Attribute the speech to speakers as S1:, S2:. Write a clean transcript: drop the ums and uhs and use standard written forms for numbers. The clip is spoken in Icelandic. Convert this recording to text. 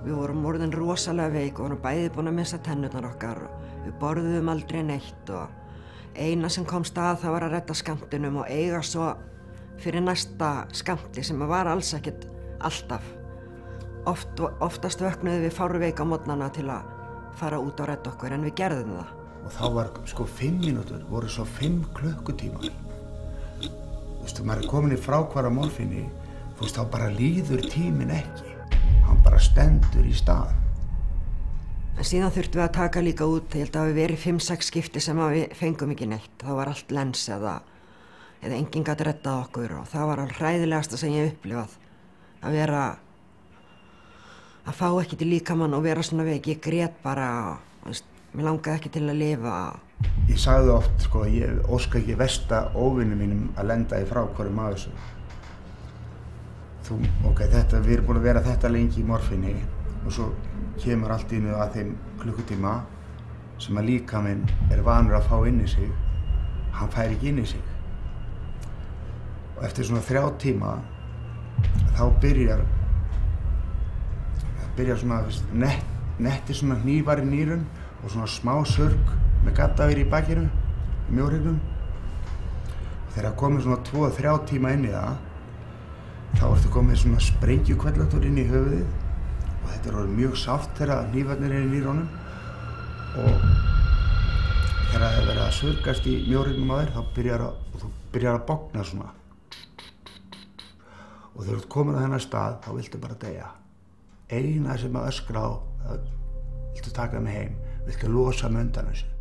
S1: Við vorum orðin rosalega veik og vorum bæði búin að missa tennurnar okkar og við borðuðum aldrei neitt og eina sem komst að það var að redda skammtinum og eiga svo fyrir næsta skammti sem var alls ekkert alltaf. Oftast vöknuðum við fárveik á morgnana til að fara út og redda okkur en við gerðum það.
S2: Og þá var 5 mínútur, voru svo 5 klukkutímar. Þú veist, maður komin í fráhvarf morfíni, þú veist, þá bara líður tíminn ekki. Hann bara stendur í stað.
S1: En síðan þurftum við að taka líka út, ég held að hafi verið 5-6 skipti sem við fengum ekki neitt. Þá var allt lens eða enginn gat reddað okkur og það var alveg hræðilegasta sem ég upplifað. Að vera, að fá ekki til líkamann og vera svona veik. Ég grét bara, veist, mér langaði ekki til að lifa.
S2: Ég sagði oft, ég óska ekki versta óvinum mínum að lenda í fráhvarfi af þessu. Við erum búin að vera þetta lengi í morfíni og svo kemur allt í einu að þeim klukkutíma sem að líkaminn er vanur að fá inn í sig, hann fær ekki inn í sig. Og eftir svona 3 tíma þá byrjar svona nettir svona hnífar í nýrun og svona smá surg með gaddavir í bakinu, í mjóhrygnum. Og þegar komið svona 2-3 tíma inn í það, þá ertu komið svona sprengjukvellatur inn í höfuðið og þetta er orðið mjög sárt þegar hnífarnir eru í nýrunum og þegar það er verið að surgast í mjóhrygnum á þér, þá byrjar að bogna svona. Og þegar þú ert komin á þennan stað, þá viltu bara deyja. Eina sem að öskra á, viltu taka mig heim, viltu losa mig undan þessu.